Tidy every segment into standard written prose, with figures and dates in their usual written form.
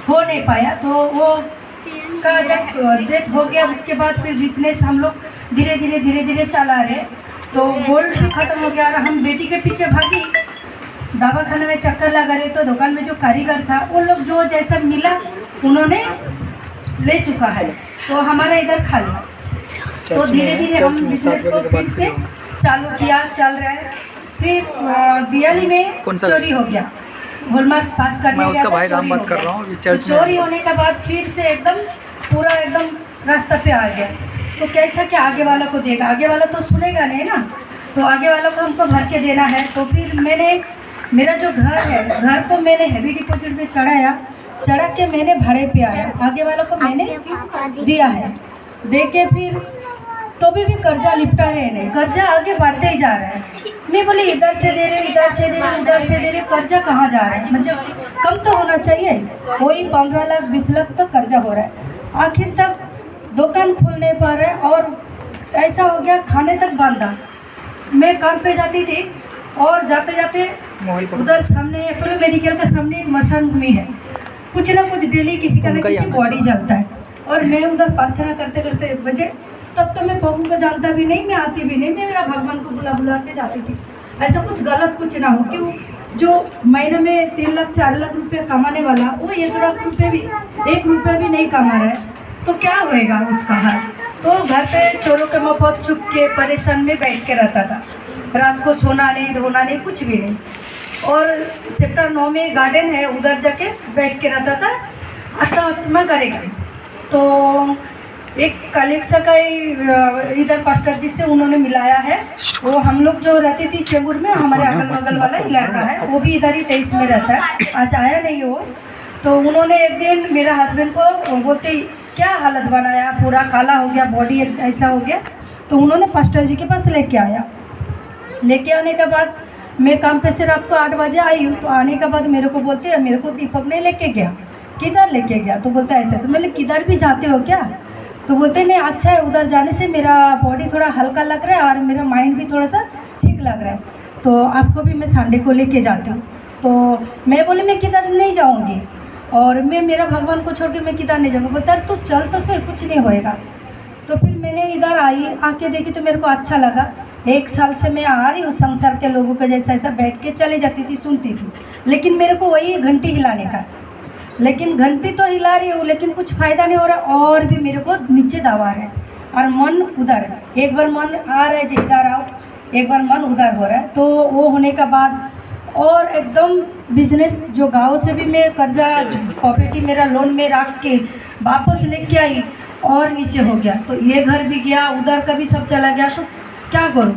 हो नहीं पाया। तो वो का जब डेथ हो गया उसके बाद फिर बिजनेस हम लोग धीरे धीरे चला रहे। तो गोल्ड भी ख़त्म हो गया और हम बेटी के पीछे भागी, दवाखाने में चक्कर लगा रहे। तो दुकान में जो कारीगर था उन लोग जो जैसा मिला उन्होंने ले चुका है, तो हमारा इधर खाली। तो धीरे धीरे हम बिजनेस को फिर से चालू किया, चल रहा है। फिर दिवाली में चोरी हो गया, हॉलमार्क पास करने गया था, चोरी हो गया। चोरी होने के बाद फिर से एकदम पूरा एकदम रास्ता पे आ गया। तो कैसा कि आगे वाला को देगा, आगे वाला तो सुनेगा नहीं ना, तो आगे वाला को हमको भर के देना है। तो फिर मैंने मेरा जो घर है, घर को मैंने हैवी डिपॉजिट में चढ़ा के मैंने भाड़े पे आया, आगे वालों को मैंने दिया है। दे के फिर तो भी कर्जा लिपटा रहे नहीं, कर्जा आगे बढ़ते ही जा रहा है। मैं बोली इधर से दे रहे, इधर से दे रहे, उधर से दे रहे, कर्जा कहाँ जा रहा है? मतलब कम तो होना चाहिए, वही 15 लाख 20 लाख तो कर्जा हो रहा है। आखिर तक दुकान खोल नहीं पा रहे और ऐसा हो गया खाने तक बांधा। मैं काम पे जाती थी और जाते जाते उधर सामने अपोलो मेडिकल का सामने एक मसान भूमि है, कुछ ना कुछ डेली किसी का ना किसी बॉडी जलता है। और मैं उधर प्रार्थना करते करते बजे, तब तो मैं बहू को जानता भी नहीं, मैं आती भी नहीं, मैं मेरा भगवान को बुला के जाती थी। ऐसा कुछ गलत कुछ ना हो, क्यों जो महीने में 3 लाख 4 लाख रुपये कमाने वाला वो 1 लाख रुपये भी 1 रुपया भी नहीं कमा रहा है, तो क्या होएगा उसका हाल। तो घर पे चोरों के मफत चुप के परेशान में बैठ के रहता था, रात को सोना नहीं धोना नहीं कुछ भी नहीं। और सेक्टर 9 में गार्डन है, उधर जाके बैठ के रहता था, आत्मा करेगा। तो एक कलेक्सा का इधर पास्टर जी से उन्होंने मिलाया है, वो हम लोग जो रहती थी चेंबूर में, हमारे अगल बगल वाला ही लड़का है, वो भी इधर ही 23 में रहता है, आज आया नहीं वो। तो उन्होंने एक दिन मेरा हस्बैंड को बोलते क्या हालत बनाया, पूरा काला हो गया, बॉडी ऐसा हो गया। तो उन्होंने पास्टर जी के पास लेके आया। लेके आने के बाद मैं काम पे से रात को 8 बजे आई हूँ। तो आने के बाद मेरे को बोलते हैं, मेरे को दीपक ने लेके गया। किधर लेके गया? तो बोलता है ऐसे। तो मैंने किधर भी जाते हो क्या? तो बोलते नहीं अच्छा है, उधर जाने से मेरा बॉडी थोड़ा हल्का लग रहा है और मेरा माइंड भी थोड़ा सा ठीक लग रहा है, तो आपको भी मैं संडे को लेके जाती हूँ। तो मैं बोली मैं किधर नहीं जाऊँगी और मैं मेरा भगवान को छोड़ के मैं किधर नहीं जाऊँगी। बोलता तू चल तो से कुछ नहीं होएगा। तो फिर मैंने इधर आई, आके देखी तो मेरे को अच्छा लगा। 1 साल से मैं आ रही हूँ, संसार के लोगों को जैसा ऐसा बैठ के चले जाती थी, सुनती थी, लेकिन मेरे को वही घंटी हिलाने का, लेकिन घंटी तो हिला रही हूँ लेकिन कुछ फ़ायदा नहीं हो रहा, और भी मेरे को नीचे दबा रहे हैं और मन उधर है। एक बार मन आ रहा है जो इधर आओ, एक बार मन उधर हो रहा है। तो वो होने का बाद और एकदम बिजनेस जो गाँव से भी मैं कर्जा प्रॉपर्टी मेरा लोन में रख के वापस लेके आई और नीचे हो गया। तो ये घर भी गया, उधर का भी सब चला गया। तो क्या करूँ,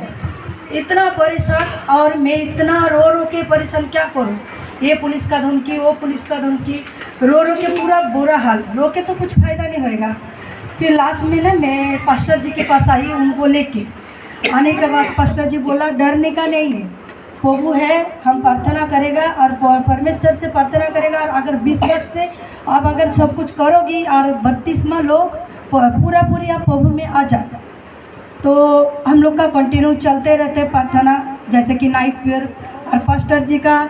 इतना परेशान, और मैं इतना रो रो के परेशान, क्या करूँ। ये पुलिस का धमकी, वो पुलिस का धमकी, रो रो के पूरा बुरा हाल। रो के तो कुछ फ़ायदा नहीं होएगा। फिर लास्ट में ना मैं पास्टर जी के पास आई, उनको लेके आने के बाद पास्टर जी बोला डरने का नहीं है, प्रभु है, हम प्रार्थना करेगा और परमेश्वर से प्रार्थना करेगा, और अगर 20 वर्ष से आप अगर सब कुछ करोगी और 32वां लो पूरा पूरी आप प्रभु में आ जाए। तो हम लोग का कंटिन्यू चलते रहते प्रार्थना, जैसे कि नाइट प्रेयर। और पास्टर जी का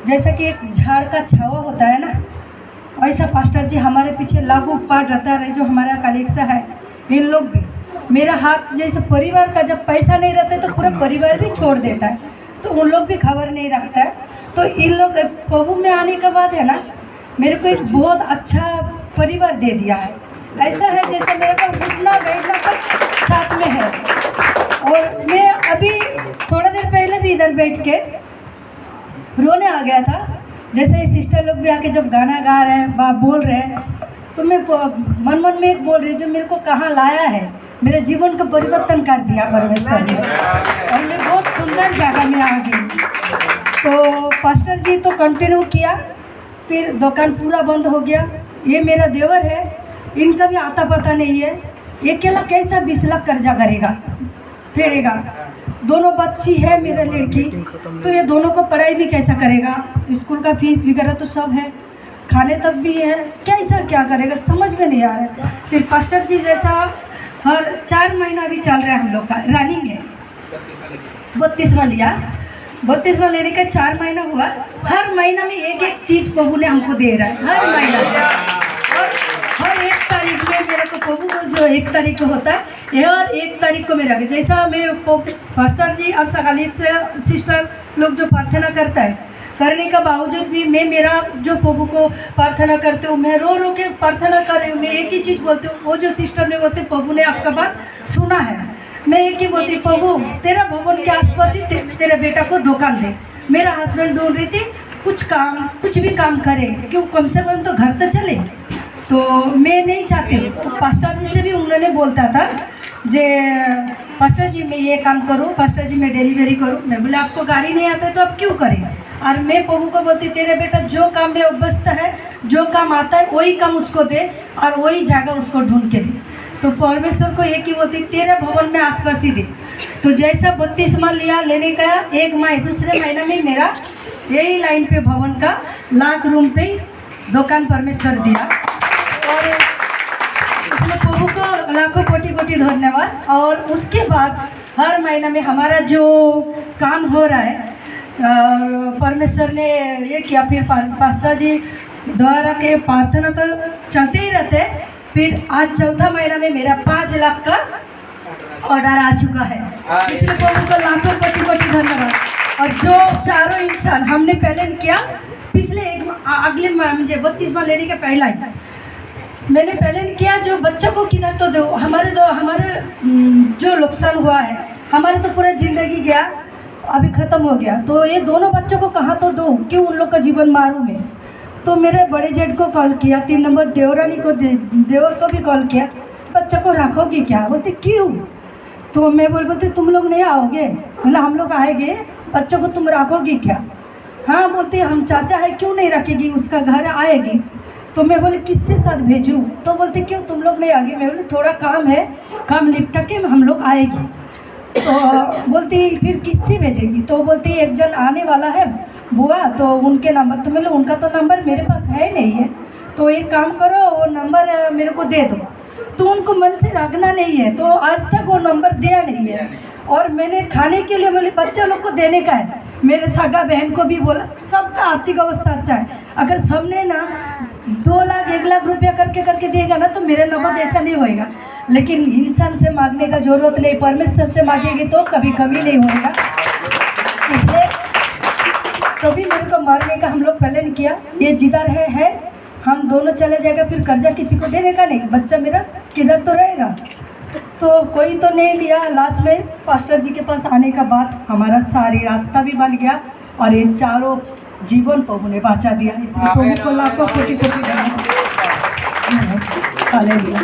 जैसे कि एक झाड़ का छावा होता है ना, वैसा पास्टर जी हमारे पीछे लागू पाठ रहता है। जो हमारा कलेक्सा है, इन लोग भी मेरा हाथ जैसे परिवार का, जब पैसा नहीं रहता है तो पूरा परिवार भी छोड़ देता है, तो उन लोग भी खबर नहीं रखता है। तो इन लोग प्रभु में आने के बाद है ना, मेरे को एक बहुत अच्छा परिवार दे दिया है। ऐसा है जैसे मेरे को उठना बैठना तक साथ में है। और मैं अभी थोड़ा देर पहले भी इधर बैठ के रोने आ गया था। जैसे सिस्टर लोग भी आके जब गाना गा रहे हैं, बोल रहे हैं, तो मैं मन मन में एक बोल रही हूँ जो मेरे को कहाँ लाया है, मेरे जीवन का परिवर्तन कर दिया परमेश्वर ने, और मैं बहुत सुंदर जगह में आ गई। तो पास्टर जी तो कंटिन्यू किया, फिर दुकान पूरा बंद हो गया। ये मेरा देवर है, इनका भी आता पता नहीं है, ये अकेला कैसा 20 लाख कर्जा करेगा, फेड़ेगा। दोनों बच्ची है मेरा लड़की, तो ये दोनों को पढ़ाई भी कैसा करेगा, स्कूल का फीस वगैरह तो सब है, खाने तक भी है, कैसा क्या करेगा समझ में नहीं आ रहा है। फिर पास्टर जी जैसा हर 4 महीना भी चल रहा है, हम लोग का रनिंग है, 32वां लिया। 32वां लेने का 4 महीना हुआ, हर महीना में एक एक चीज़ प्रभु ने हमको दे रहा है, हर महीना में। और हर 1 तारीख में मेरे को प्रभु को जो 1 तारीख को होता है, ये और 1 तारीख को मेरा जैसा मैं पास्टर जी और सगालिक से सिस्टर लोग जो प्रार्थना करता है, करने का बावजूद भी मैं मेरा जो प्रभु को प्रार्थना करते हूँ, मैं रो रो के प्रार्थना कर रही हूँ। मैं एक ही चीज़ बोलती हूँ, वो जो सिस्टर ने बोलते प्रभु ने आपका बात सुना है, मैं एक ही बोलती प्रभु तेरा भवन के आसपास ही तेरे बेटा को दुकान दे। मेरा हस्बैंड ढूंढ रही थी कुछ भी काम करे, क्यों कम से कम तो घर तो चले। तो मैं नहीं चाहती, तो पास्टर जी से भी उन्होंने बोलता था जे पास्टर जी मैं ये काम करूँ, पास्टर जी मैं डिलीवरी करूँ। मैं बोले आपको गाड़ी नहीं आता है तो आप क्यों करें। और मैं प्रभु को बोलती तेरे बेटा जो काम में अभ्यस्त है, जो काम आता है वही काम उसको दे और वही जगह उसको ढूंढ के दे। तो परमेश्वर को एक ही बोलती तेरे भवन में आसपास ही दे। तो जैसा 32वां लिया लेने का 1 माह दूसरे महीने में मेरा यही लाइन पे भवन का लास्ट रूम पे दुकान परमेश्वर दिया। और इसमें प्रभु को लाखों कोटि कोटि धन्यवाद। और उसके बाद हर महीना में हमारा जो काम हो रहा है परमेश्वर ने ये किया। फिर पास्टर जी द्वारा के प्रार्थना तो चलते ही रहते हैं। फिर आज चौथा महीना में मेरा 5 लाख का ऑर्डर आ चुका है, इसलिए प्रभु को लाखों कोटि कोटि धन्यवाद। और जो चारों इंसान हमने पहले किया, पिछले अगले मुझे 32वां लेने के पहला ही मैंने पहले किया, जो बच्चों को किधर तो दो हमारे जो नुकसान हुआ है, हमारे तो पूरा ज़िंदगी गया, अभी ख़त्म हो गया। तो ये दोनों बच्चों को कहाँ तो दो, क्यों उन लोग का जीवन मारूँ मैं। तो मेरे बड़े जेठ को कॉल किया, 3 नंबर देवरानी को देवर को भी कॉल किया, बच्चों को रखोगी क्या। बोलते क्यों। तो मैं बोलते तुम लोग नहीं आओगे। बोला हम लोग आएंगे, बच्चों को तुम रखोगी क्या। हाँ बोलते हम चाचा है क्यों नहीं रखेगी, उसका घर आएगी। तो मैं बोले किससे साथ भेजूँ। तो बोलते क्यों तुम लोग नहीं आगे। मैं बोले थोड़ा काम है, काम निपटा के हम लोग आएगी। तो बोलती फिर किससे भेजेगी। तो बोलती एक जन आने वाला है बुआ, तो उनके नंबर। तो मैंने उनका तो नंबर मेरे पास है नहीं है, तो एक काम करो वो नंबर मेरे को दे दो। तो उनको मन से रखना नहीं है, तो आज तक वो नंबर दिया नहीं है। और मैंने खाने के लिए बोले बच्चे लोग को देने का है, मेरे सगा बहन को भी बोला। सबका आर्थिक अवस्था अच्छा है, अगर सबने ना 2 लाख 1 लाख रुपया करके देगा ना, तो मेरे नंबर ऐसा नहीं होएगा। लेकिन इंसान से मांगने का जरूरत नहीं, परमेश्वर से मांगेगी तो कभी कभी नहीं होएगा। इसलिए कभी मेरे को मारने का हम लोग प्लान किया, ये जिधर है हम दोनों चले जाएगा, फिर कर्जा किसी को देने का नहीं, बच्चा मेरा किधर तो रहेगा। तो कोई तो नहीं लिया। लास्ट में पास्टर जी के पास आने का बाद हमारा सारी रास्ता भी बन गया और ये चारों जीवन प्रभु ने बचा दिया। इसलिए प्रभु को लाखों कोटि कोटि धन्यवाद। हालेलुया।